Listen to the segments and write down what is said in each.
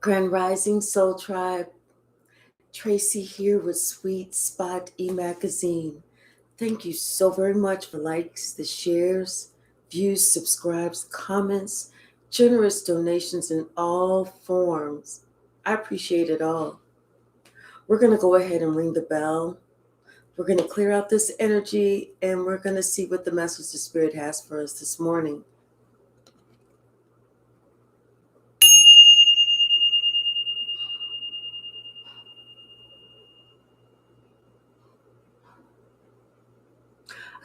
Grand Rising Soul Tribe, Tracy here with Sweet Spot e-magazine. Thank you so very much for likes, the shares, views, subscribes, comments, generous donations in all forms. I appreciate it all. We're going to go ahead and ring the bell. We're going to clear out this energy and we're going to see what the message the Spirit has for us this morning.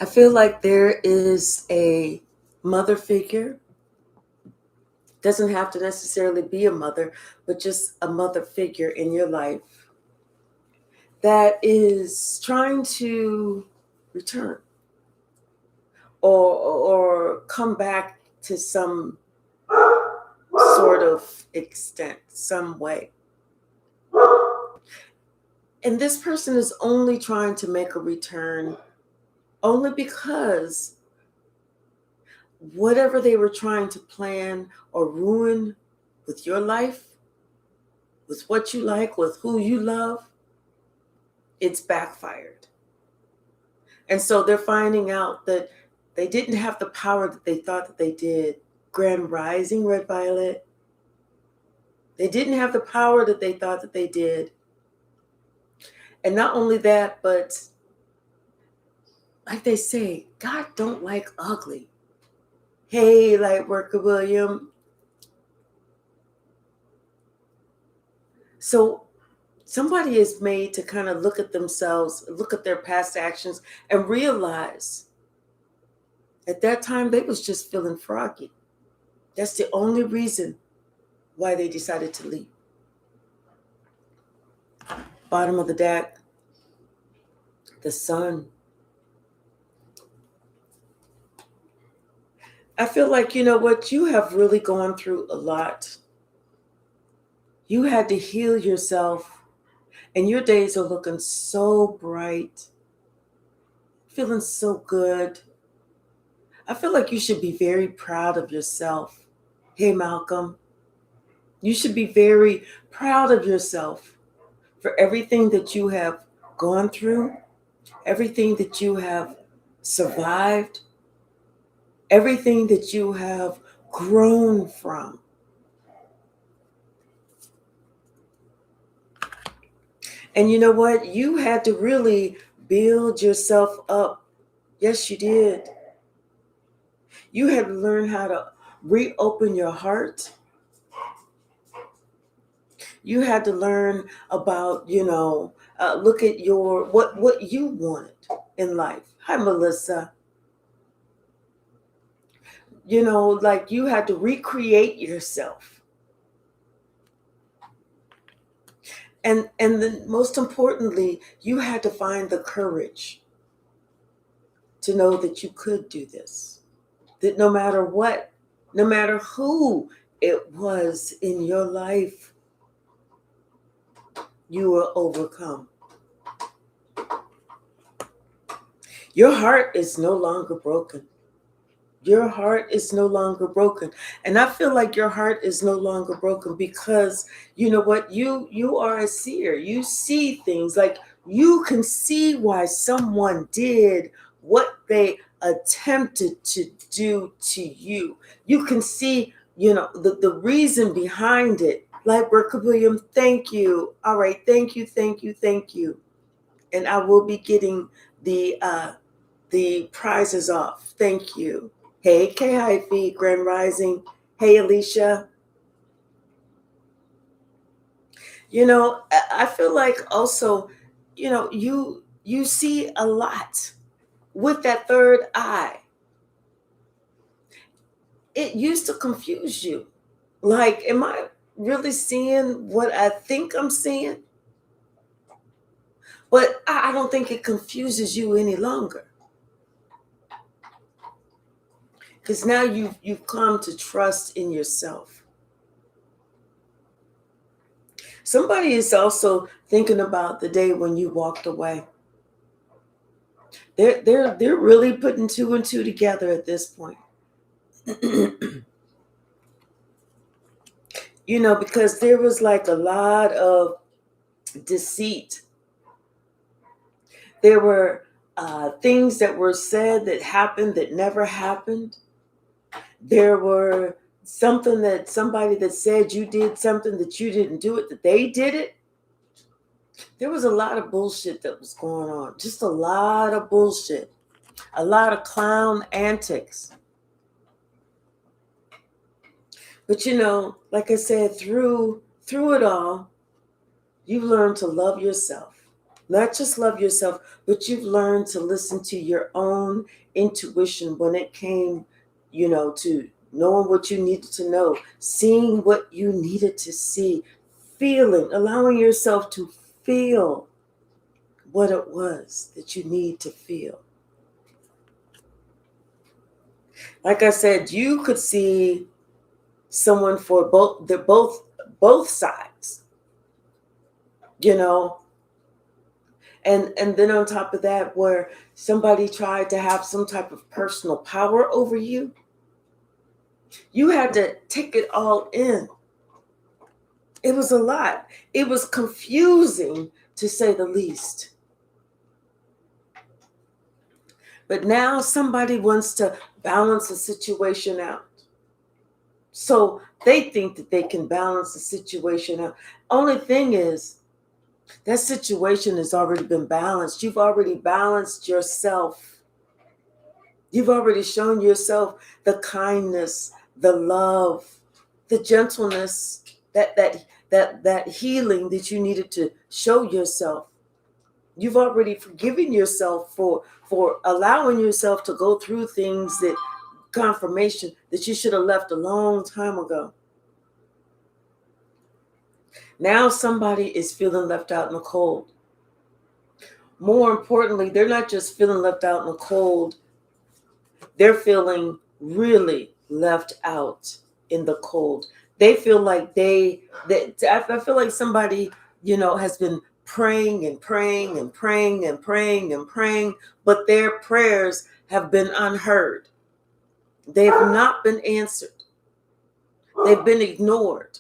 I feel like there is a mother figure. Doesn't have to necessarily be a mother, but just a mother figure in your life that is trying to return or come back to some sort of extent, some way. And this person is only trying to make a return only because whatever they were trying to plan or ruin with your life, with what you like, with who you love, it's backfired. And so they're finding out that they didn't have the power that they thought that they did. Grand Rising, Red Violet. They didn't have the power that they thought that they did. And not only that, but like they say, God don't like ugly. Hey, Lightworker William. So somebody is made to kind of look at themselves, look at their past actions, and realize at that time they was just feeling froggy. That's the only reason why they decided to leave. Bottom of the deck, the sun. I feel like, you know what, you have really gone through a lot. You had to heal yourself, and your days are looking so bright, feeling so good. I feel like you should be very proud of yourself. Hey, Malcolm, you should be very proud of yourself for everything that you have gone through, everything that you have survived, everything that you have grown from. And you know what? You had to really build yourself up. Yes, you did. You had to learn how to reopen your heart. You had to learn about, look at your what you wanted in life. Hi, Melissa. You had to recreate yourself. And then most importantly, you had to find the courage to know that you could do this. That no matter what, no matter who it was in your life, you will overcome. Your heart is no longer broken. Your heart is no longer broken. And I feel like your heart is no longer broken because, you know what, you are a seer. You see things. Like, you can see why someone did what they attempted to do to you. You can see, the reason behind it. Like, William, thank you. All right, thank you. And I will be getting the prizes off. Thank you. Hey, K-Hypsee, Grand Rising. Hey, Alicia. I feel like also, you see a lot with that third eye. It used to confuse you. Like, am I really seeing what I think I'm seeing? But I don't think it confuses you any longer. Because now you've come to trust in yourself. Somebody is also thinking about the day when you walked away. They're really putting two and two together at this point. You know, because there was like a lot of deceit. There were things that were said that happened that never happened. There were somebody that said you did something that you didn't do it, that they did it. There was a lot of bullshit that was going on. Just a lot of bullshit. A lot of clown antics. But you know, like I said, through it all, you've learned to love yourself. Not just love yourself, but you've learned to listen to your own intuition when it came, you know, to knowing what you needed to know, seeing what you needed to see, feeling, allowing yourself to feel what it was that you need to feel. Like I said, you could see someone for both sides, you know. And then on top of that, where somebody tried to have some type of personal power over you, you had to take it all in. It was a lot. It was confusing, to say the least. But now somebody wants to balance a situation out. So they think that they can balance the situation out. Only thing is, that situation has already been balanced. You've already balanced yourself. You've already shown yourself the kindness, the love, the gentleness, that healing that you needed to show yourself. You've already forgiven yourself for allowing yourself to go through things, that confirmation that you should have left a long time ago. Now somebody is feeling left out in the cold. More importantly, they're not just feeling left out in the cold. They're feeling really left out in the cold. They feel like I feel like somebody, you know, has been praying and praying and praying and praying and praying, but their prayers have been unheard. They've not been answered. They've been ignored.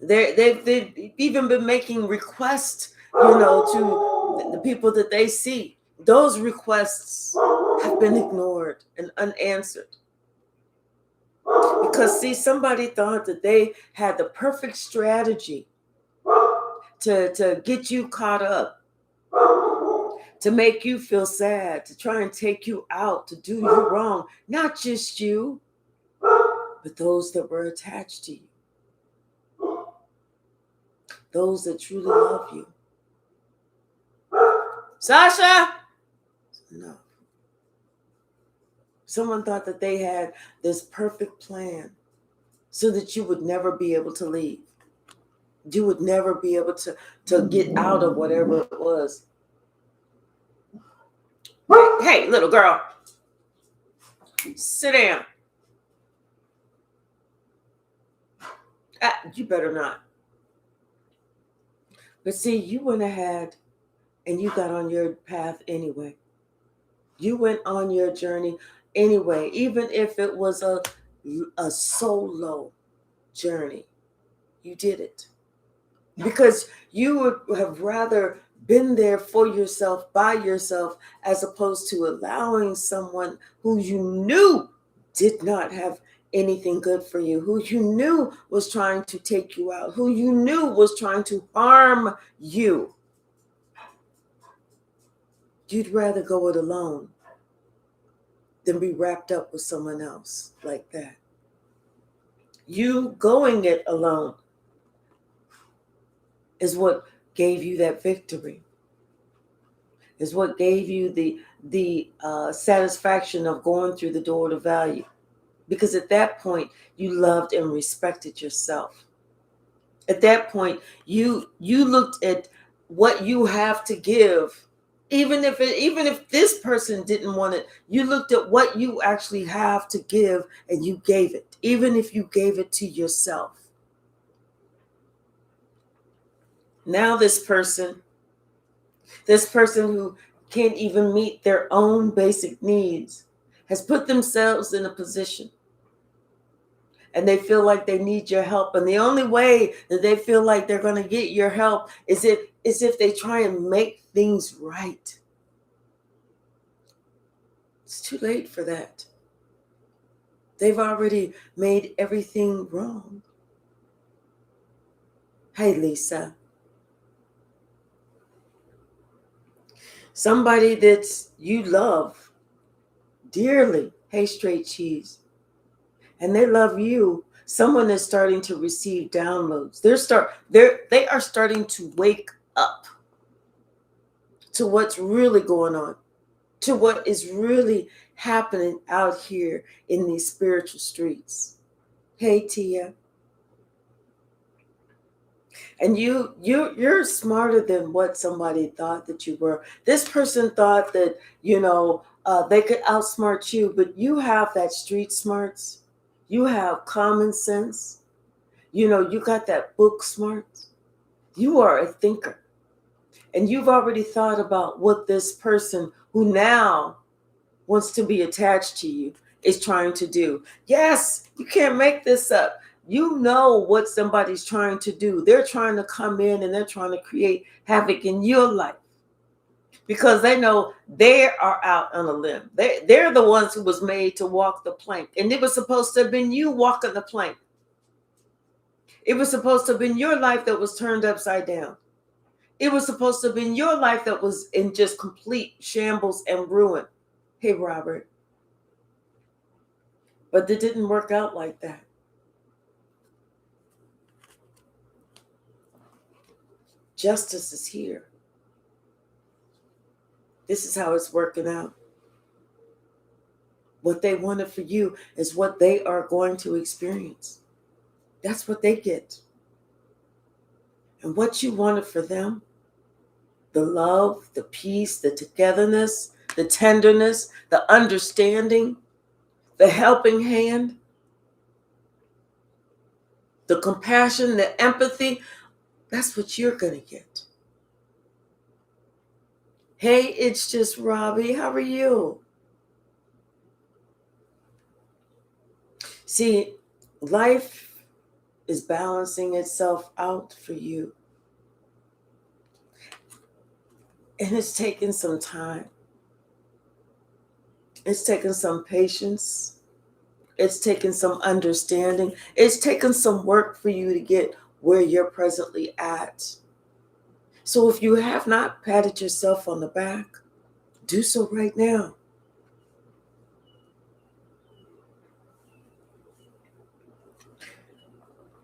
They've even been making requests, you know, to the people that they see. Those requests have been ignored and unanswered. Because, see, somebody thought that they had the perfect strategy to get you caught up, to make you feel sad, to try and take you out, to do you wrong. Not just you, but those that were attached to you. Those that truly love you. Sasha! No. Someone thought that they had this perfect plan so that you would never be able to leave. You would never be able to get out of whatever it was. Hey, little girl, sit down. You better not. But see, you went ahead and you got on your path anyway. You went on your journey anyway, even if it was a solo journey. You did it. Because you would have rather been there for yourself, by yourself, as opposed to allowing someone who you knew did not have anything good for you, who you knew was trying to take you out, who you knew was trying to harm you. You'd rather go it alone than be wrapped up with someone else like that. You going it alone is what gave you that victory, is what gave you the satisfaction of going through the door to value. Because at that point, you loved and respected yourself. At that point, you looked at what you have to give. Even if this person didn't want it, you looked at what you actually have to give and you gave it, even if you gave it to yourself. Now this person who can't even meet their own basic needs has put themselves in a position and they feel like they need your help. And the only way that they feel like they're going to get your help is if they try and make things right. It's too late for that. They've already made everything wrong. Hey, Lisa. Somebody that you love dearly. Hey, Straight Cheese. And they love you. Someone is starting to receive downloads. They are starting to wake up to what's really going on, to what is really happening out here in these spiritual streets. Hey, Tia. And you're smarter than what somebody thought that you were. This person thought that, they could outsmart you, but you have that street smarts. You have common sense. You got that book smarts. You are a thinker. And you've already thought about what this person who now wants to be attached to you is trying to do. Yes, you can't make this up. You know what somebody's trying to do. They're trying to come in and they're trying to create havoc in your life because they know they are out on a limb. They're the ones who was made to walk the plank. And it was supposed to have been you walking the plank. It was supposed to have been your life that was turned upside down. It was supposed to have been your life that was in just complete shambles and ruin. Hey, Robert. But it didn't work out like that. Justice is here. This is how it's working out. What they wanted for you is what they are going to experience. That's what they get. And what you wanted for them, the love, the peace, the togetherness, the tenderness, the understanding, the helping hand, the compassion, the empathy, that's what you're going to get. Hey, it's just Robbie. How are you? See, life is balancing itself out for you. And it's taken some time. It's taken some patience. It's taken some understanding. It's taken some work for you to get where you're presently at. So if you have not patted yourself on the back, do so right now.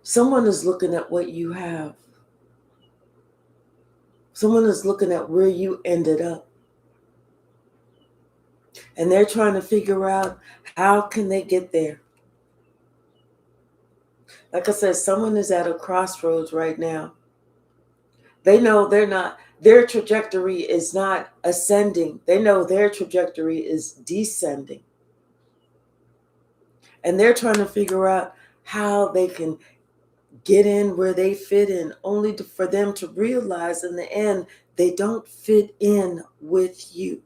Someone is looking at what you have. Someone is looking at where you ended up. And they're trying to figure out how can they get there. Like I said, someone is at a crossroads right now. They know their trajectory is not ascending. They know their trajectory is descending. And they're trying to figure out how they can get in where they fit in, only for them to realize in the end, they don't fit in with you.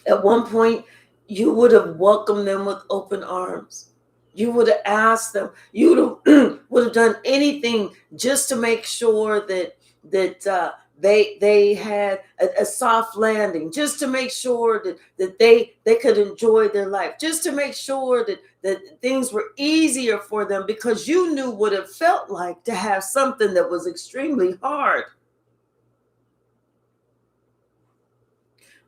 At one point, you would have welcomed them with open arms. You would have asked them, you would have done anything just to make sure that they had a soft landing, just to make sure that they could enjoy their life, just to make sure that things were easier for them, because you knew what it felt like to have something that was extremely hard.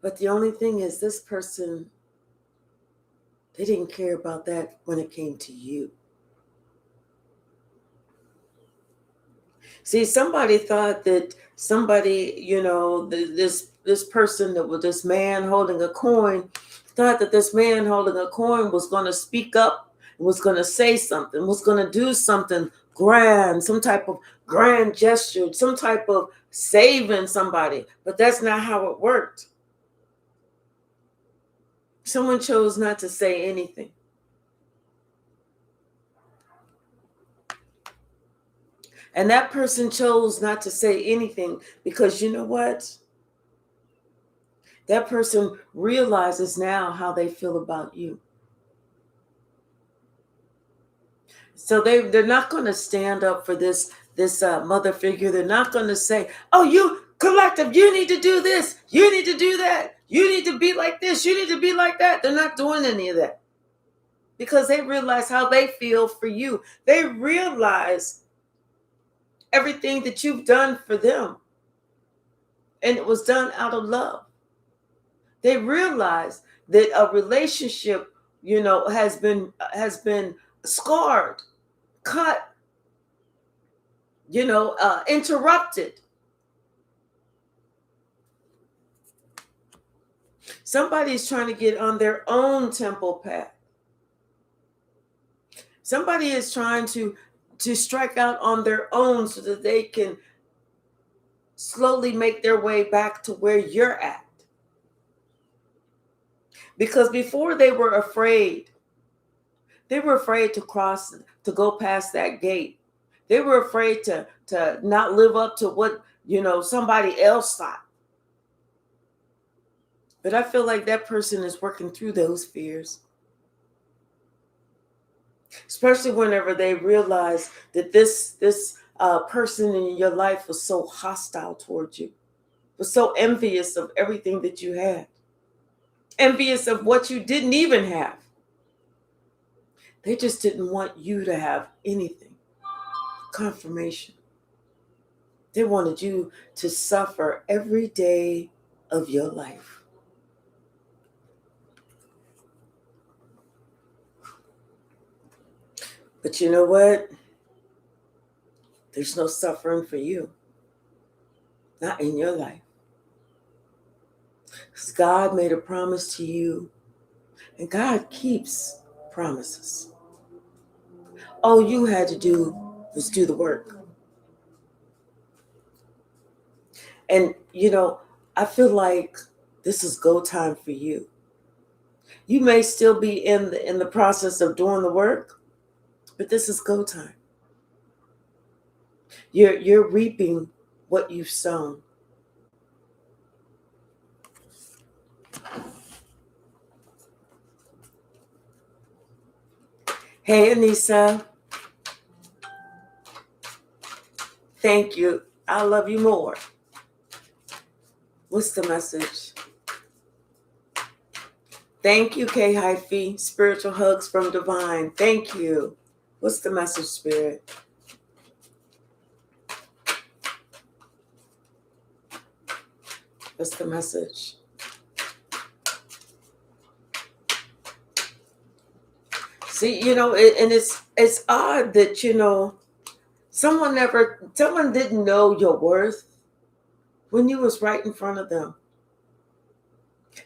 But the only thing is, this person, they didn't care about that when it came to you. See, somebody thought that this person that was this man holding a coin, thought that this man holding a coin was going to speak up, was going to say something, was going to do something grand, some type of grand gesture, some type of saving somebody. But that's not how it worked. Someone chose not to say anything. And that person chose not to say anything because you know what? That person realizes now how they feel about you. So they're not going to stand up for this mother figure. They're not going to say, "Oh, you collective, you need to do this, you need to do that, you need to be like this, you need to be like that." They're not doing any of that because they realize how they feel for you. They realize everything that you've done for them, and it was done out of love. They realize that a relationship, has been scarred, cut, interrupted. Somebody's trying to get on their own temple path. Somebody is trying to strike out on their own so that they can slowly make their way back to where you're at. Because before they were afraid to go past that gate. They were afraid to not live up to what, somebody else thought. But I feel like that person is working through those fears. Especially whenever they realize that this person in your life was so hostile towards you, was so envious of everything that you had, envious of what you didn't even have. They just didn't want you to have anything. Confirmation. They wanted you to suffer every day of your life. But you know what? There's no suffering for you. Not in your life. Because God made a promise to you, and God keeps promises. All you had to do was do the work. And, I feel like this is go time for you. You may still be in the process of doing the work, but this is go time. You're reaping what you've sown. Hey, Anissa. Thank you. I love you more. What's the message? Thank you, K Hypsee. Spiritual hugs from Divine. Thank you. What's the message, Spirit? What's the message? See, and it's odd that, someone didn't know your worth when you was right in front of them.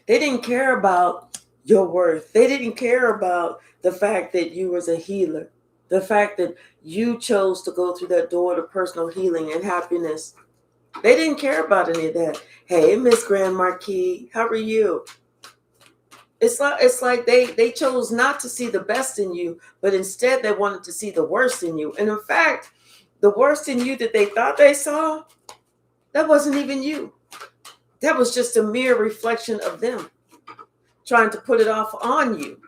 They didn't care about your worth. They didn't care about the fact that you was a healer, the fact that you chose to go through that door to personal healing and happiness. They didn't care about any of that. Hey, Miss Grand Marquis, how are you? It's like they chose not to see the best in you, but instead they wanted to see the worst in you. And in fact, the worst in you that they thought they saw, that wasn't even you. That was just a mere reflection of them trying to put it off on you.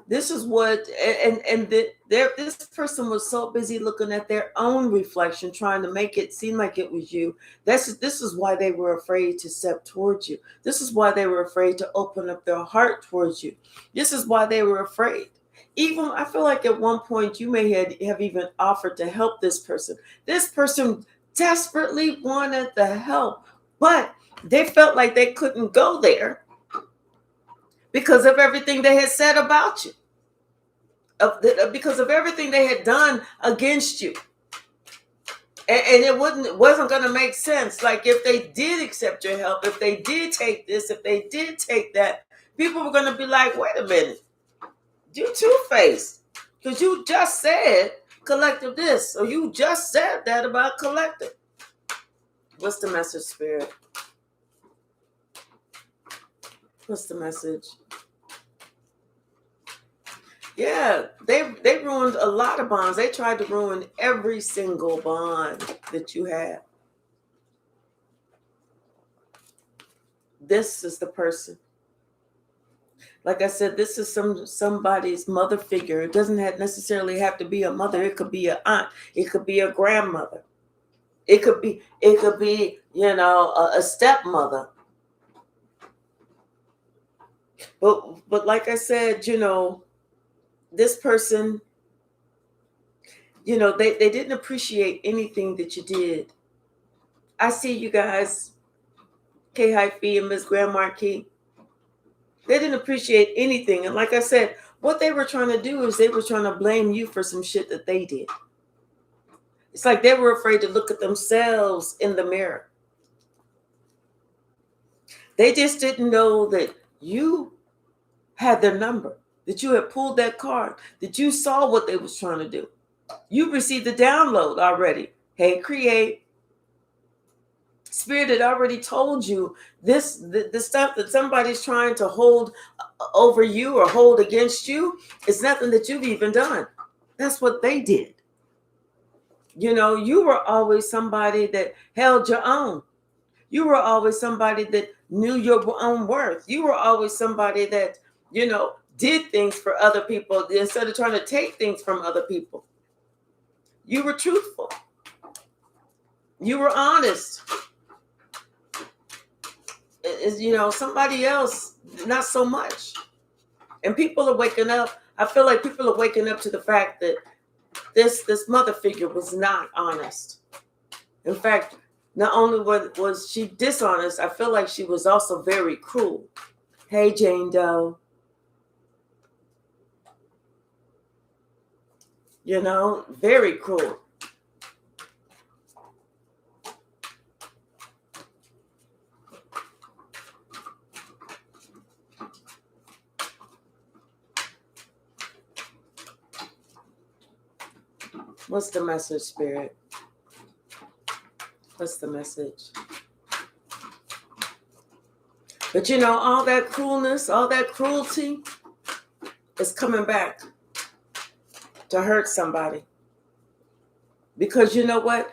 This is what, this person was so busy looking at their own reflection, trying to make it seem like it was you. This is why they were afraid to step towards you. This is why they were afraid to open up their heart towards you. This is why they were afraid. Even, I feel like at one point you may have even offered to help this person. This person desperately wanted the help, but they felt like they couldn't go there because of everything they had said about you, because of everything they had done against you. And it wasn't going to make sense. Like if they did accept your help, if they did take this, if they did take that, people were going to be like, wait a minute, you two-faced, because you just said collective this, or you just said that about collective. What's the message, Spirit? What's the message? Yeah, they ruined a lot of bonds. They tried to ruin every single bond that you had. This is the person Like I said, this is somebody's mother figure. It doesn't necessarily have to be a mother. It could be an aunt. It could be a grandmother. It could be, a stepmother. But like I said, this person, they didn't appreciate anything that you did. I see you guys, K Hypsee and Miss Grand Marquis. They didn't appreciate anything. And like I said, what they were trying to do is they were trying to blame you for some shit that they did. It's like they were afraid to look at themselves in the mirror. They just didn't know that you had their number, that you had pulled that card, that you saw what they was trying to do. You received the download already. Hey, create. Spirit had already told you the stuff that somebody's trying to hold over you or hold against you is nothing that you've even done. That's what they did. You were always somebody that held your own. You were always somebody that knew your own worth. You were always somebody that, did things for other people instead of trying to take things from other people. You were truthful. You were honest. Somebody else, not so much. And people are waking up. I feel like people are waking up to the fact that this mother figure was not honest. In fact, not only was she dishonest, I feel like she was also very cruel. Hey, Jane Doe. Very cruel. What's the message, Spirit? What's the message? But all that cruelness, all that cruelty is coming back to hurt somebody. Because you know what?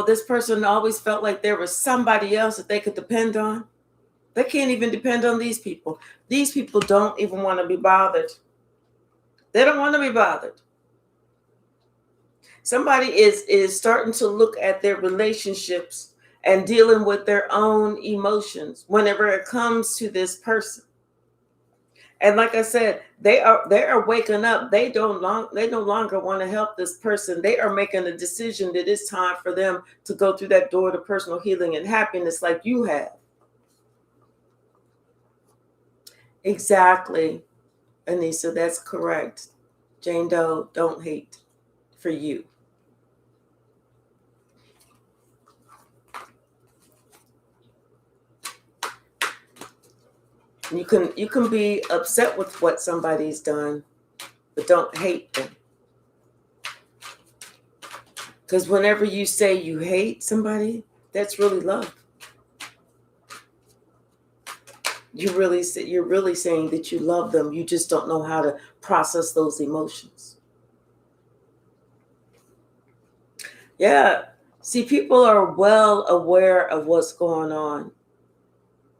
This person always felt like there was somebody else that they could depend on. They can't even depend on these people. These people don't even want to be bothered. They don't want to be bothered. Somebody is starting to look at their relationships and dealing with their own emotions whenever it comes to this person. And like I said, they are waking up. They no longer want to help this person. They are making a decision that it's time for them to go through that door to personal healing and happiness like you have. Exactly, Anissa, that's correct. Jane Doe, don't hate for you. You can be upset with what somebody's done, but don't hate them. Because whenever you say you hate somebody, that's really love. You're really saying that you love them. You just don't know how to process those emotions. Yeah. See, people are well aware of what's going on.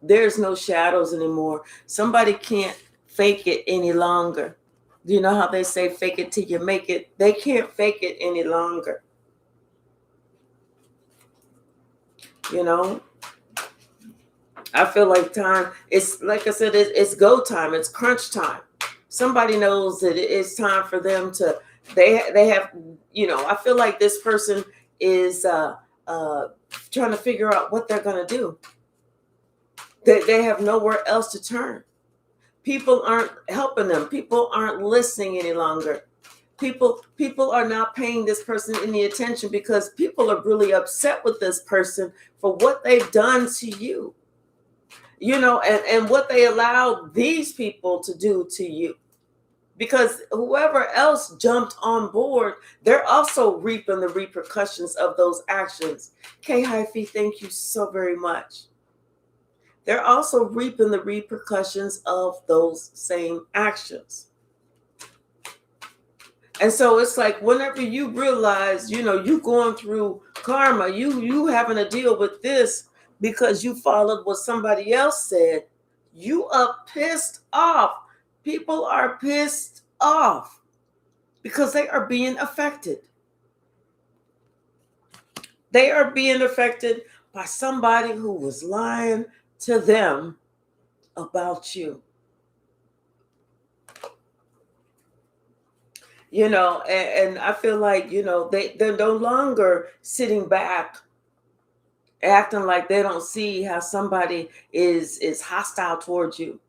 There's no shadows anymore. Somebody can't fake it any longer. You know how they say fake it till you make it? They can't fake it any longer. I feel like time, it's like I said, it's go time. It's crunch time. Somebody knows that it's time for them to, they have, I feel like this person is trying to figure out what they're going to do. They have nowhere else to turn. People aren't helping them. People aren't listening any longer. People are not paying this person any attention because people are really upset with this person for what they've done to you. And what they allowed these people to do to you. Because whoever else jumped on board, they're also reaping the repercussions of those actions. K Hypsee, thank you so very much. They're also reaping the repercussions of those same actions. And so it's like whenever you realize, you going through karma, you having to deal with this because you followed what somebody else said, You are pissed off. People are pissed off because they are being affected. They are being affected by somebody who was lying to them about you. And I feel like, they're no longer sitting back acting like they don't see how somebody is hostile towards you.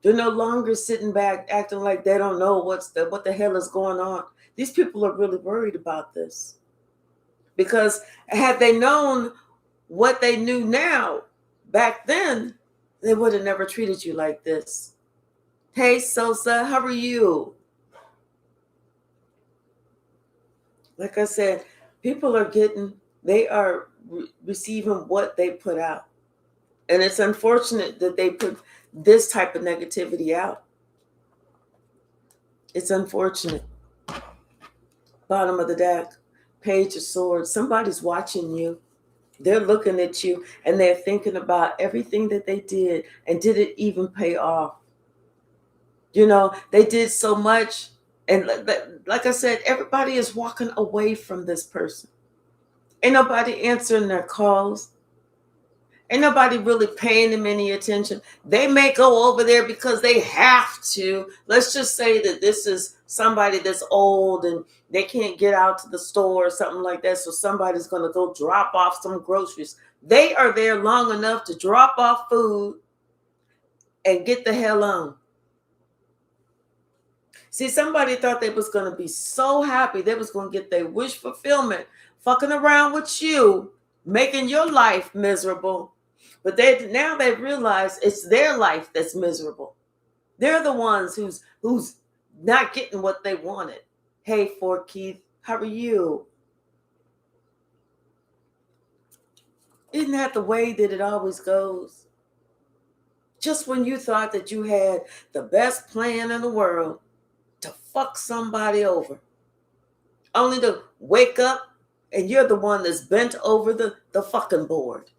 They're no longer sitting back acting like they don't know what the hell is going on. These people are really worried about this. Because had they known what they knew now back then, they would have never treated you like this. Hey, Sosa, how are you? Like I said, people they are receiving what they put out. And it's unfortunate that they put this type of negativity out. It's unfortunate. Bottom of the deck, Page of Swords. Somebody's watching you. They're looking at you and they're thinking about everything that they did and did it even pay off. They did so much. And like I said, everybody is walking away from this person. Ain't nobody answering their calls. Ain't nobody really paying them any attention. They may go over there because they have to. Let's just say that this is somebody that's old and they can't get out to the store or something like that. So somebody's going to go drop off some groceries. They are there long enough to drop off food and get the hell on. See, somebody thought they was going to be so happy. They was going to get their wish fulfillment, fucking around with you, making your life miserable. But now they realize it's their life that's miserable. They're the ones who's not getting what they wanted. Hey, Fort Keith, how are you? Isn't that the way that it always goes? Just when you thought that you had the best plan in the world to fuck somebody over, only to wake up and you're the one that's bent over the fucking board.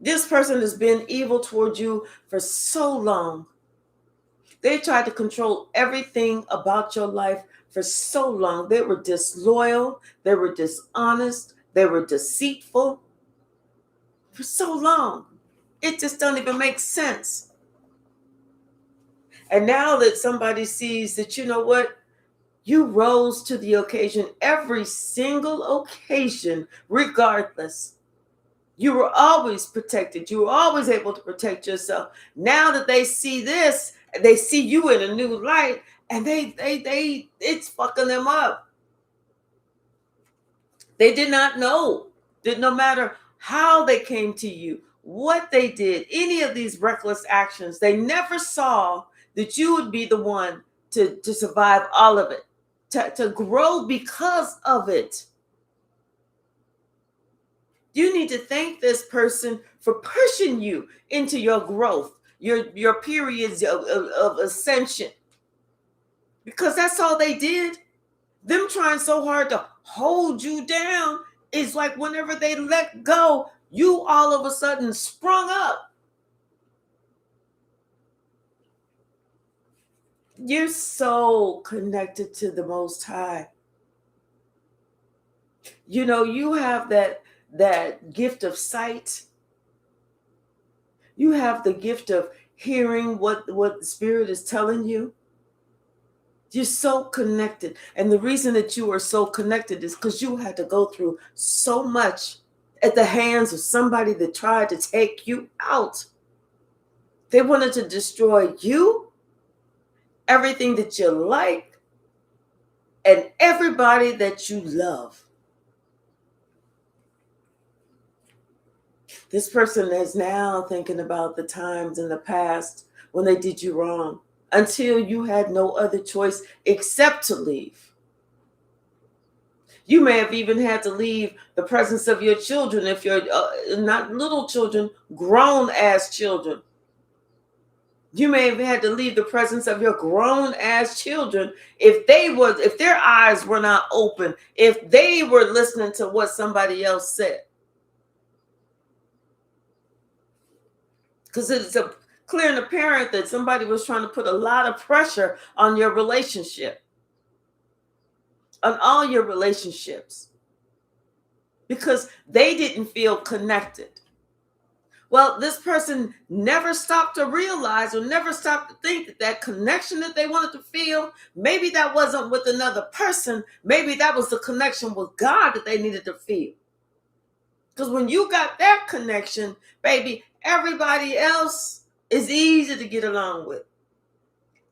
This person has been evil towards you for so long. They tried to control everything about your life for so long. They were disloyal. They were dishonest. They were deceitful for so long. It just don't even make sense. And now that somebody sees that, you know what? You rose to the occasion, every single occasion, regardless. You were always protected. You were always able to protect yourself. Now that they see this, they see you in a new light, and it's fucking them up. They did not know that no matter how they came to you, what they did, any of these reckless actions, they never saw that you would be the one to survive all of it, to grow because of it. You need to thank this person for pushing you into your growth, your periods of ascension. Because that's all they did. Them trying so hard to hold you down is like whenever they let go, you all of a sudden sprung up. You're so connected to the Most High. You have that gift of sight. You have the gift of hearing what the Spirit is telling you. You're so connected. And the reason that you are so connected is because you had to go through so much at the hands of somebody that tried to take you out. They wanted to destroy you, everything that you like, and everybody that you love. This person is now thinking about the times in the past when they did you wrong, until you had no other choice except to leave. You may have even had to leave the presence of your children if you're not little children, grown-ass children. You may have had to leave the presence of your grown-ass children if their eyes were not open, if they were listening to what somebody else said. Because it's a clear and apparent that somebody was trying to put a lot of pressure on your relationship, on all your relationships, because they didn't feel connected. Well, this person never stopped to realize or never stopped to think that that connection that they wanted to feel, maybe that wasn't with another person. Maybe that was the connection with God that they needed to feel. Because when you got that connection, baby, everybody else is easy to get along with.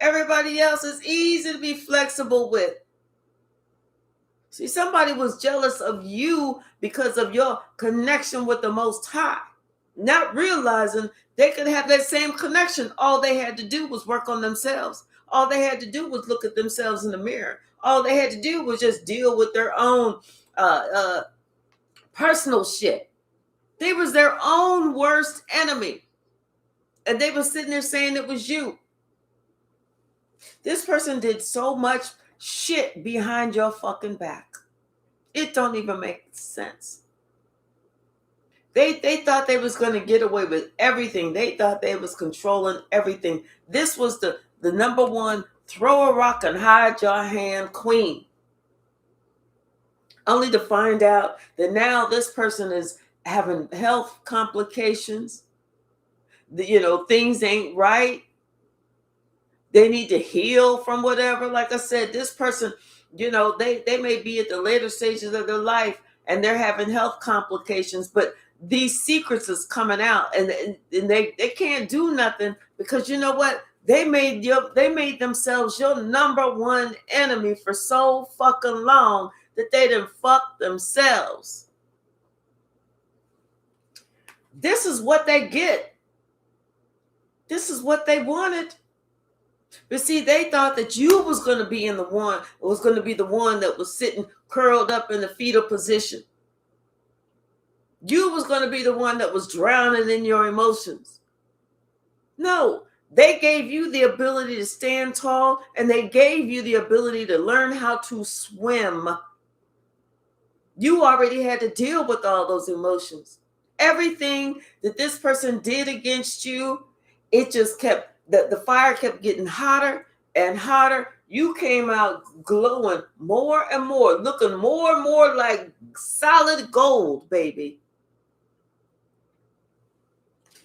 Everybody else is easy to be flexible with. See, somebody was jealous of you because of your connection with the Most High, not realizing they could have that same connection. All they had to do was work on themselves. All they had to do was look at themselves in the mirror. All they had to do was just deal with their own personal shit. They was their own worst enemy. And they were sitting there saying it was you. This person did so much shit behind your fucking back. It don't even make sense. They thought they was going to get away with everything. They thought they was controlling everything. This was the number one throw a rock and hide your hand queen. Only to find out that now this person is having health complications. Things ain't right. They need to heal from whatever. Like I said, this person, they may be at the later stages of their life and they're having health complications, but these secrets is coming out and they can't do nothing because you know what? They made themselves your number one enemy for so fucking long that they done fucked themselves. This is what they get. This is what they wanted. But see, they thought that you was going to be the one that was sitting curled up in the fetal position. You was going to be the one that was drowning in your emotions. No, they gave you the ability to stand tall and they gave you the ability to learn how to swim. You already had to deal with all those emotions. Everything that this person did against you, it just kept, the fire kept getting hotter and hotter. You came out glowing more and more, looking more and more like solid gold, baby.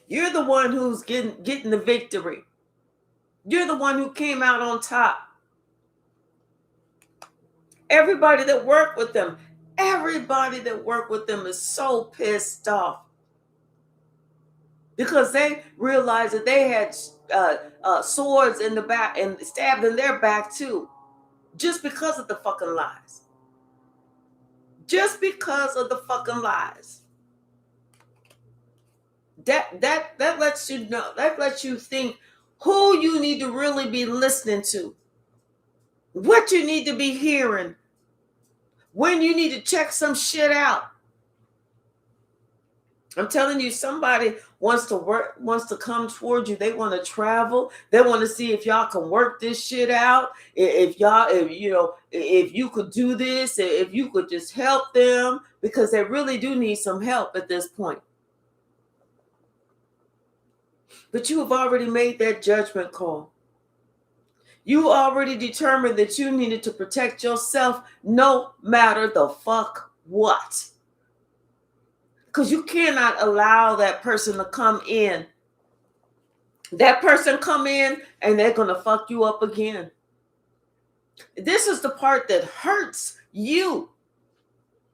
You're the one who's getting the victory. You're the one who came out on top. Everybody that worked with them is so pissed off because they realized that they had swords in the back and stabbed in their back too, just because of the fucking lies. Just because of the fucking lies. That lets you know, that lets you think who you need to really be listening to, what you need to be hearing, when you need to check some shit out. I'm telling you, somebody wants to come toward you. They want to travel. They want to see if y'all can work this shit out. If you could do this, if you could just help them, because they really do need some help at this point. But you have already made that judgment call. You already determined that you needed to protect yourself no matter the fuck what. Because you cannot allow that person to come in. That person come in and they're going to fuck you up again. This is the part that hurts you.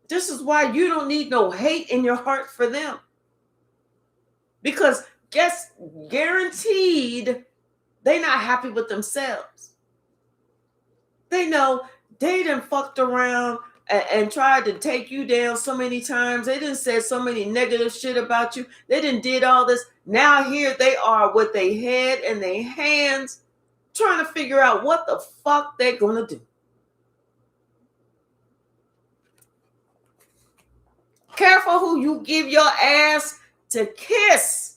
This is why you don't need no hate in your heart for them. Because guaranteed, they're not happy with themselves. They know they done fucked around and tried to take you down so many times. They done said so many negative shit about you. They done did all this. Now here they are with their head and their hands trying to figure out what the fuck they're going to do. Careful who you give your ass to kiss.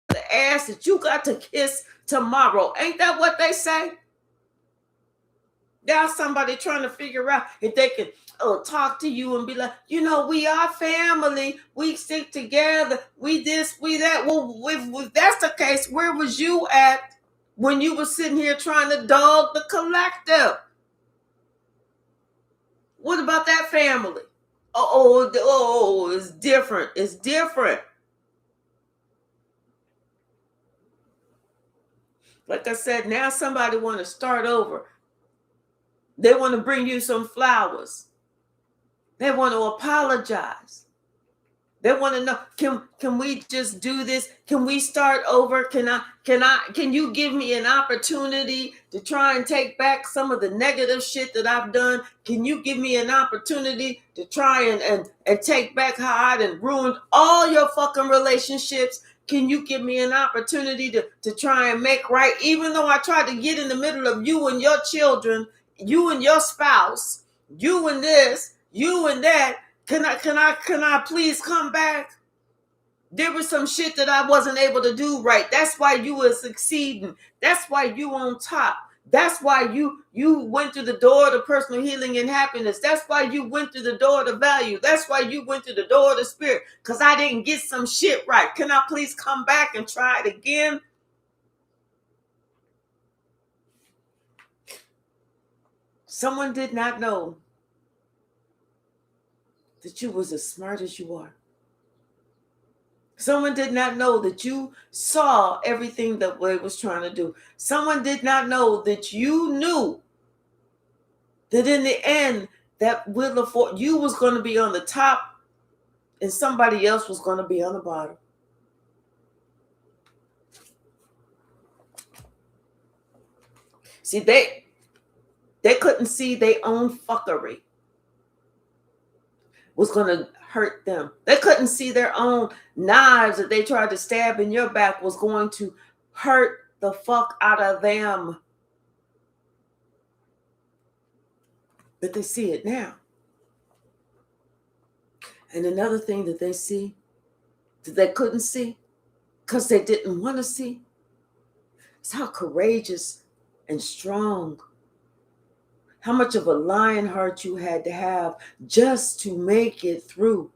The ass that you got to kiss tomorrow. Ain't that what they say? Now somebody trying to figure out if they can talk to you and be like, we are family. We stick together. We this, we that. Well, if that's the case, where was you at when you were sitting here trying to dog the collective? What about that family? It's different. It's different. Like I said, now somebody want to start over. They want to bring you some flowers. They want to apologize. They want to know, can we just do this? Can we start over? Can you give me an opportunity to try and take back some of the negative shit that I've done? Can you give me an opportunity to try and take back how I done ruined all your fucking relationships? Can you give me an opportunity to try and make right? Even though I tried to get in the middle of you and your children, you and your spouse, you and this, you and that. Can I please come back? There was some shit that I wasn't able to do right. That's why you were succeeding. That's why you on top. That's why you went through the door to personal healing and happiness. That's why you went through the door to value. That's why you went through the door to spirit. Because I didn't get some shit right. Can I please come back and try it again? Someone did not know that you was as smart as you are. Someone did not know that you saw everything that they was trying to do. Someone did not know that you knew that in the end, that Wheel of Fortune, you was going to be on the top and somebody else was going to be on the bottom. See, they couldn't see their own fuckery was going to hurt them. They couldn't see their own knives that they tried to stab in your back was going to hurt the fuck out of them. But they see it now. And another thing that they see that they couldn't see because they didn't want to see is how courageous and strong, how much of a lion heart you had to have just to make it through.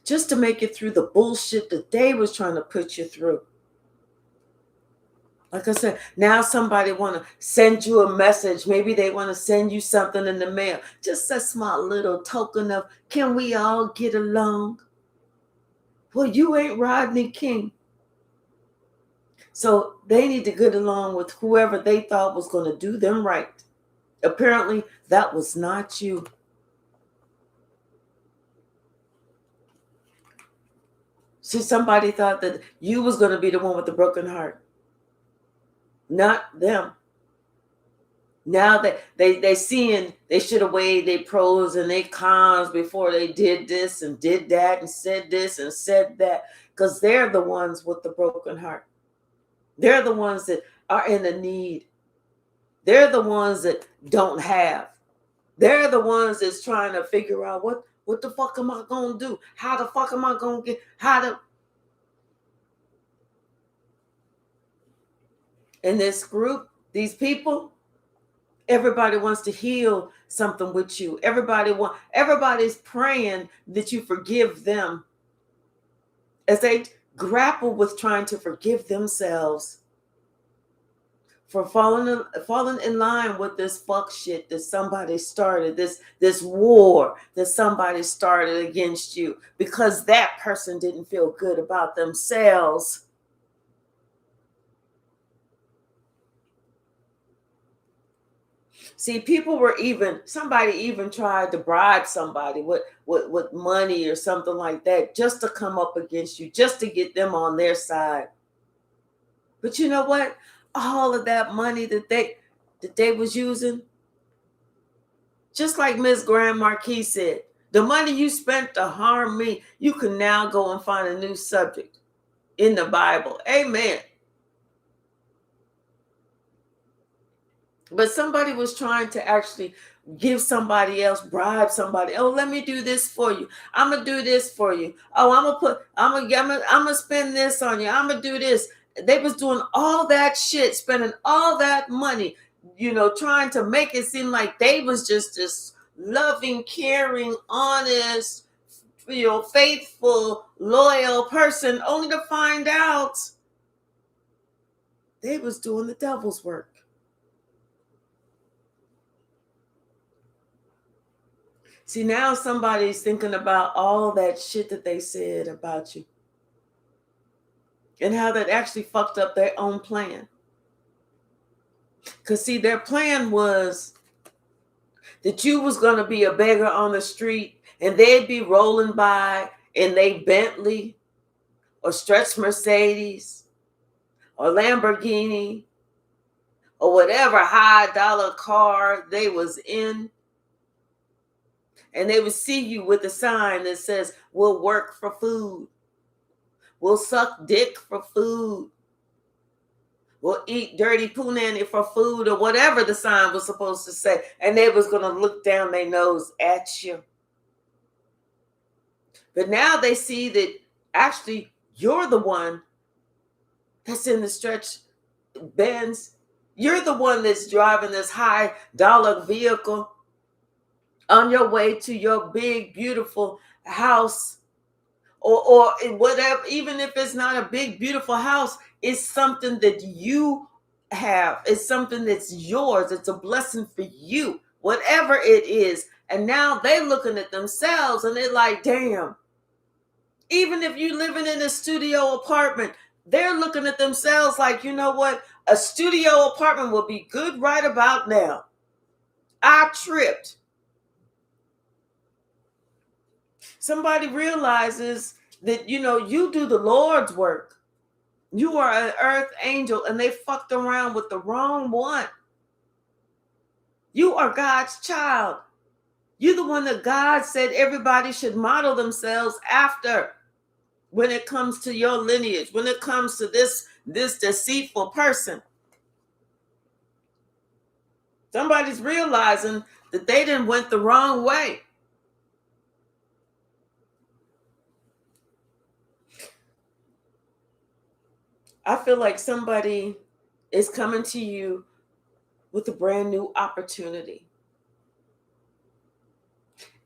Just to make it through the bullshit that they was trying to put you through. Like I said, now somebody want to send you a message. Maybe they want to send you something in the mail. Just a small little token of, can we all get along? Well, you ain't Rodney King. So they need to get along with whoever they thought was going to do them right. Apparently, that was not you. See, somebody thought that you was going to be the one with the broken heart. Not them. Now that they seeing they should have weighed their pros and their cons before they did this and did that and said this and said that. Because they're the ones with the broken heart. They're the ones that are in the need. They're the ones that don't have. They're the ones that's trying to figure out what the fuck am I going to do? How the fuck am I going to get, in this group, these people, everybody wants to heal something with you. Everybody's praying that you forgive them as they grapple with trying to forgive themselves for falling in line with this fuck shit that somebody started, this war that somebody started against you because that person didn't feel good about themselves. See, somebody even tried to bribe somebody with money or something like that just to come up against you, just to get them on their side. But you know what? All of that money that they was using, just like Ms. Grand Marquis said, the money you spent to harm me, you can now go and find a new subject in the Bible. Amen. But somebody was trying to actually give somebody else, bribe somebody. Oh, let me do this for you. I'm gonna do this for you. Oh, I'm gonna spend this on you. I'm gonna do this. They was doing all that shit, spending all that money, trying to make it seem like they was just this loving, caring, honest, faithful, loyal person, only to find out they was doing the devil's work. See, now somebody's thinking about all that shit that they said about you and how that actually fucked up their own plan. Because, see, their plan was that you was going to be a beggar on the street and they'd be rolling by in they Bentley or stretch Mercedes or Lamborghini or whatever high dollar car they was in. And they would see you with a sign that says, we'll work for food. We'll suck dick for food. We'll eat dirty punani for food, or whatever the sign was supposed to say. And they was going to look down their nose at you. But now they see that actually you're the one that's in the stretch Benz. You're the one that's driving this high dollar vehicle on your way to your big, beautiful house. Or whatever, even if it's not a big, beautiful house, it's something that you have. It's something that's yours. It's a blessing for you, whatever it is. And now they're looking at themselves and they're like, damn, even if you're living in a studio apartment, they're looking at themselves like, you know what? A studio apartment will be good right about now. I tripped. Somebody realizes that, you do the Lord's work. You are an earth angel, and they fucked around with the wrong one. You are God's child. You're the one that God said everybody should model themselves after when it comes to your lineage, when it comes to this deceitful person. Somebody's realizing that they done went the wrong way. I feel like somebody is coming to you with a brand new opportunity.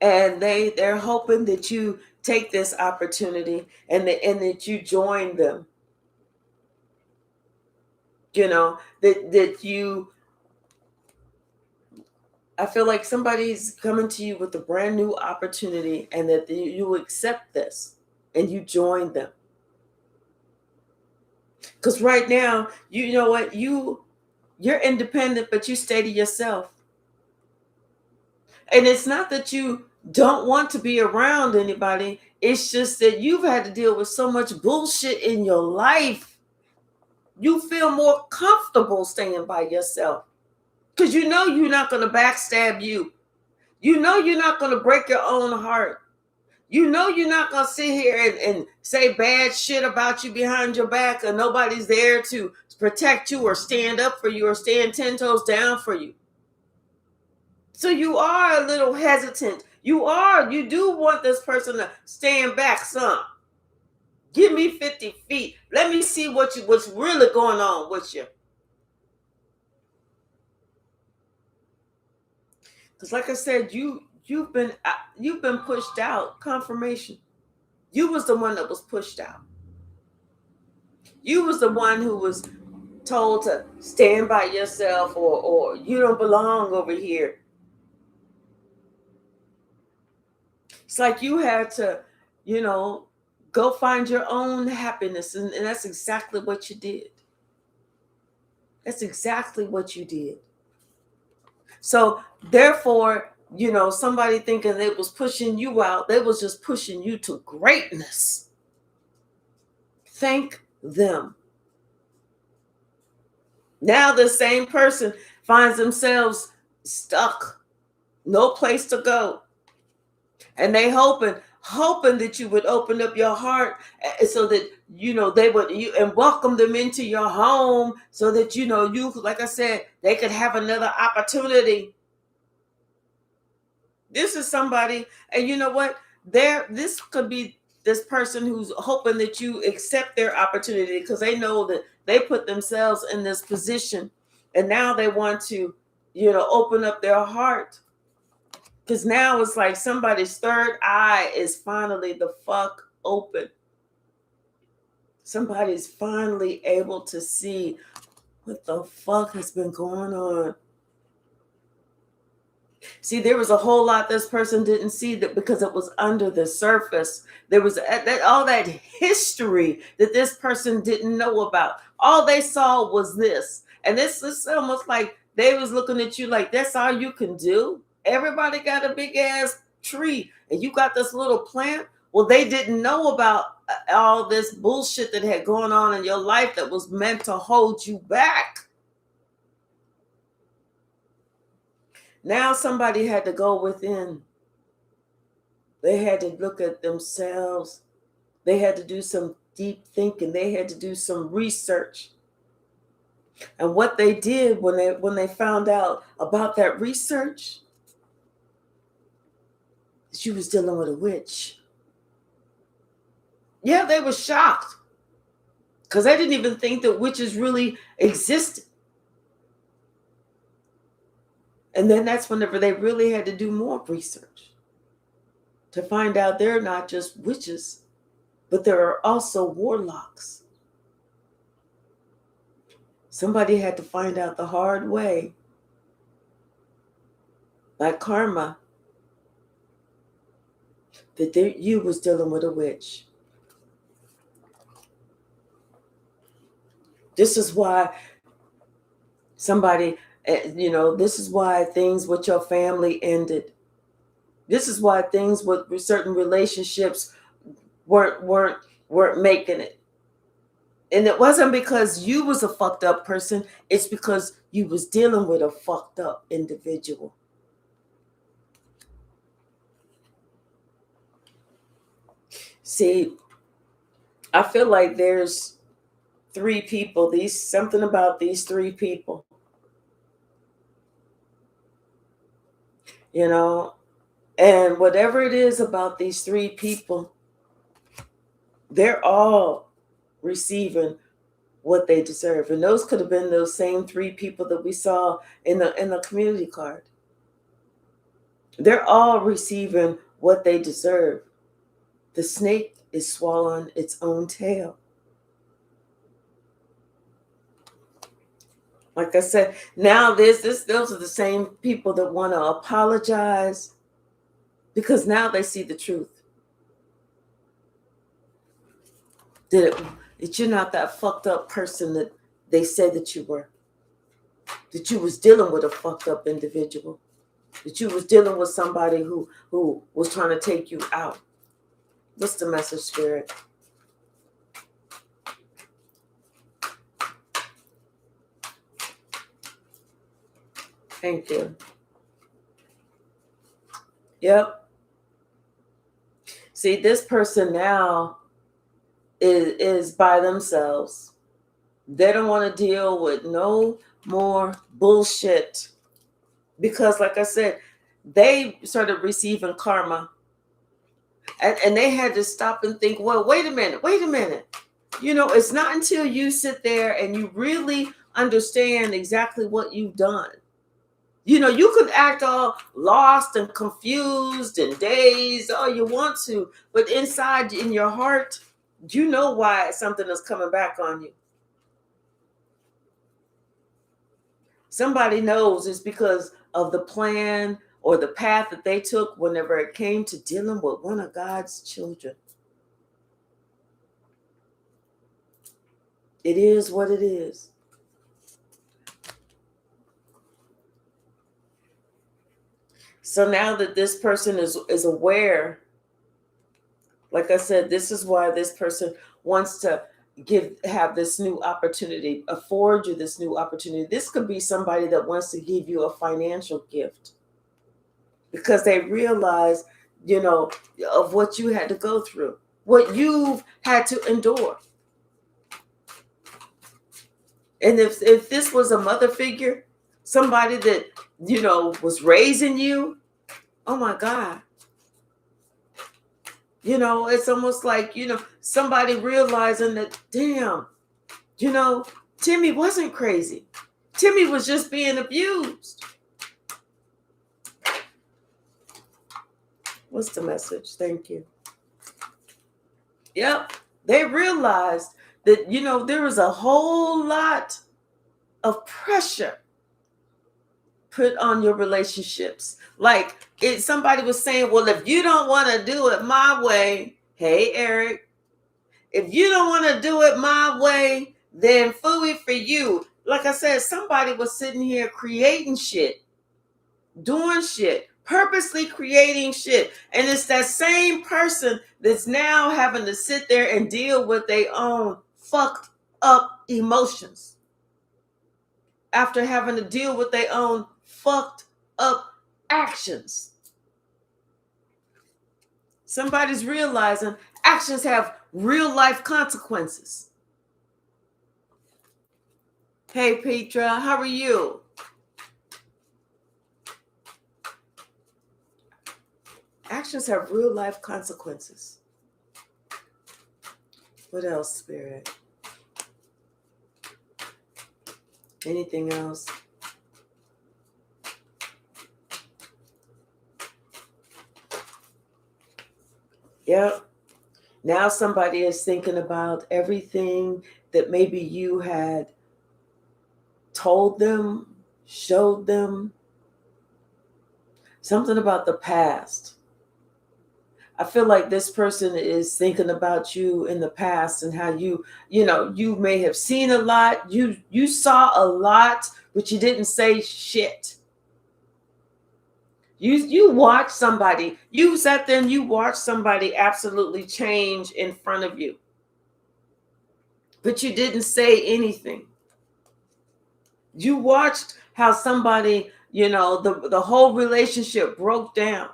And they're hoping that you take this opportunity and that you join them. I feel like somebody's coming to you with a brand new opportunity and that you accept this and you join them. Because right now, you know what? You're independent, but you stay to yourself. And it's not that you don't want to be around anybody. It's just that you've had to deal with so much bullshit in your life. You feel more comfortable staying by yourself. Because you know you're not going to backstab you. You know you're not going to break your own heart. You know you're not going to sit here and say bad shit about you behind your back, and nobody's there to protect you or stand up for you or stand 10 toes down for you. So you are a little hesitant. You do want this person to stand back some. Give me 50 feet. Let me see what's really going on with you. Because like I said, you've been pushed out. Confirmation. You was the one that was pushed out. You was the one who was told to stand by yourself or you don't belong over here. It's like you had to, go find your own happiness. And that's exactly what you did. That's exactly what you did. So therefore, somebody thinking they was pushing you out, they was just pushing you to greatness. Thank them. Now the same person finds themselves stuck, no place to go. And they hoping that you would open up your heart so that, they would, and welcome them into your home so that, you, like I said, they could have another opportunity. This is somebody, and you know what? This could be this person who's hoping that you accept their opportunity because they know that they put themselves in this position and now they want to, open up their heart Because now it's like somebody's third eye is finally the fuck open. Somebody's finally able to see what the fuck has been going on. See, there was a whole lot this person didn't see that because it was under the surface. There was all that history that this person didn't know about. All they saw was this. And this is almost like they was looking at you like, that's all you can do? Everybody got a big ass tree and you got this little plant? Well, they didn't know about all this bullshit that had gone on in your life that was meant to hold you back. Now somebody had to go within. They had to look at themselves. They had to do some deep thinking. They had to do some research. And what they did when they found out about that research, she was dealing with a witch. Yeah, they were shocked because they didn't even think that witches really existed. And then that's whenever they really had to do more research to find out they're not just witches, but there are also warlocks. Somebody had to find out the hard way, like karma, that you was dealing with a witch. This is why this is why things with your family ended. This is why things with certain relationships weren't making it. And it wasn't because you was a fucked up person. It's because you was dealing with a fucked up individual. See, I feel like there's three people. Something about these three people. And whatever it is about these three people, they're all receiving what they deserve. And those could have been those same three people that we saw in the community card. They're all receiving what they deserve. The snake is swallowing its own tail. Like I said, now those are the same people that want to apologize because now they see the truth. That you're not that fucked up person that they said that you were. That you was dealing with a fucked up individual. That you was dealing with somebody who was trying to take you out. What's the message, Spirit? Thank you. Yep. See, this person now is by themselves. They don't want to deal with no more bullshit. Because, like I said, they started receiving karma. And they had to stop and think, well, wait a minute. It's not until you sit there and you really understand exactly what you've done. You could act all lost and confused and dazed all you want to, but inside in your heart, you know why something is coming back on you. Somebody knows it's because of the plan or the path that they took whenever it came to dealing with one of God's children. It is what it is. So now that this person is aware, like I said, this is why this person wants to have this new opportunity, afford you this new opportunity. This could be somebody that wants to give you a financial gift because they realize, of what you had to go through, what you've had to endure. And if this was a mother figure, somebody that, was raising you, oh my God. It's almost like, somebody realizing that, damn, Timmy wasn't crazy. Timmy was just being abused. What's the message? Thank you. Yep. They realized that, there was a whole lot of pressure put on your relationships. Like somebody was saying, well, if you don't want to do it my way, hey, Eric, if you don't want to do it my way, then fooey for you. Like I said, somebody was sitting here creating shit, doing shit, purposely creating shit. And it's that same person that's now having to sit there and deal with their own fucked up emotions after having to deal with their own fucked up actions. Somebody's realizing actions have real life consequences. Hey, Petra, how are you? Actions have real life consequences. What else, Spirit? Anything else? Yep. Now somebody is thinking about everything that maybe you had told them, showed them, something about the past. I feel like this person is thinking about you in the past and how you may have seen a lot, you saw a lot, but you didn't say shit. You watched somebody, you sat there and you watched somebody absolutely change in front of you, but you didn't say anything. You watched how somebody, the whole relationship broke down,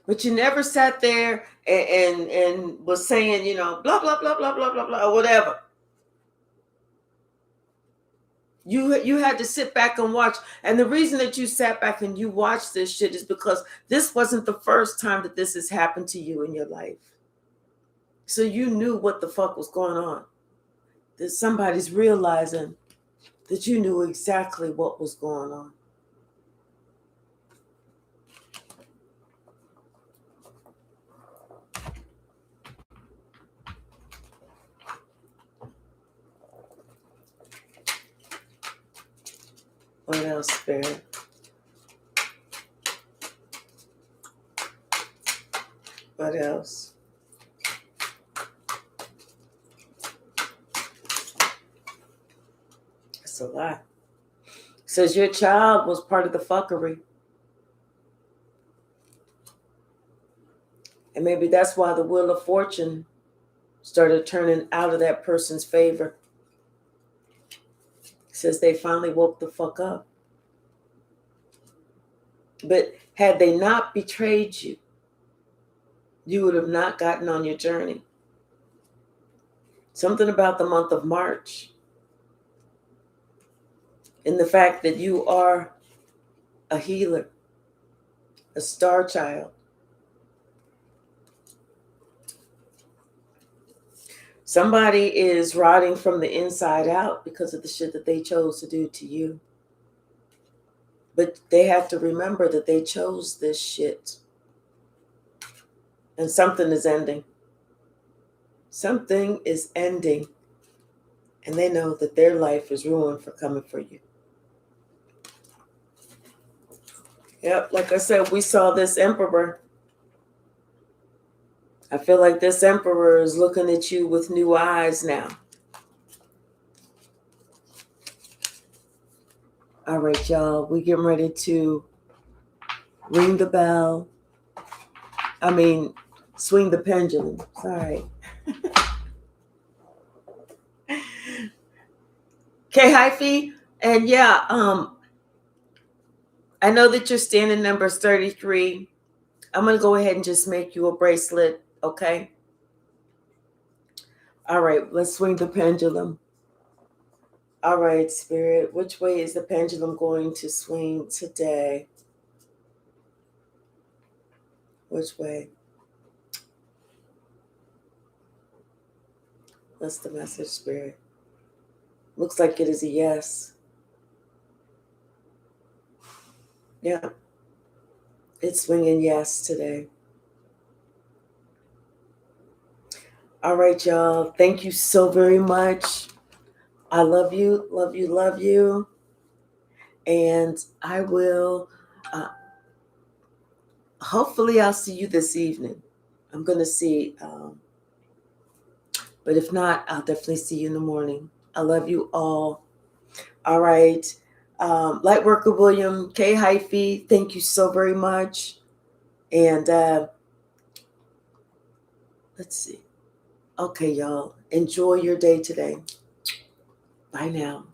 but you never sat there and was saying, blah, blah, blah, blah, blah, blah, blah, or whatever. You had to sit back and watch. And the reason that you sat back and you watched this shit is because this wasn't the first time that this has happened to you in your life. So you knew what the fuck was going on. That somebody's realizing that you knew exactly what was going on. What else, Spirit? What else? That's a lot. Says your child was part of the fuckery. And maybe that's why the Wheel of Fortune started turning out of that person's favor. Says they finally woke the fuck up. But had they not betrayed you, you would have not gotten on your journey. Something about the month of March and the fact that you are a healer, a star child. Somebody is rotting from the inside out because of the shit that they chose to do to you. But they have to remember that they chose this shit. And something is ending. Something is ending. And they know that their life is ruined for coming for you. Yep, like I said, we saw this emperor. I feel like this emperor is looking at you with new eyes now. All right, y'all, we getting ready to ring the bell. Swing the pendulum. Sorry. Okay, Hypsee. And yeah, I know that you're standing number 33. I'm going to go ahead and just make you a bracelet, okay? All right, let's swing the pendulum. All right, Spirit, which way is the pendulum going to swing today? Which way? What's the message, Spirit? Looks like it is a yes. Yeah. It's swinging yes today. All right, y'all. Thank you so very much. I love you, love you, love you. And I will, hopefully, I'll see you this evening. I'm going to see, but if not, I'll definitely see you in the morning. I love you all. All right. Lightworker William, K. Hypsee, thank you so very much. And let's see. Okay, y'all. Enjoy your day today. Bye now.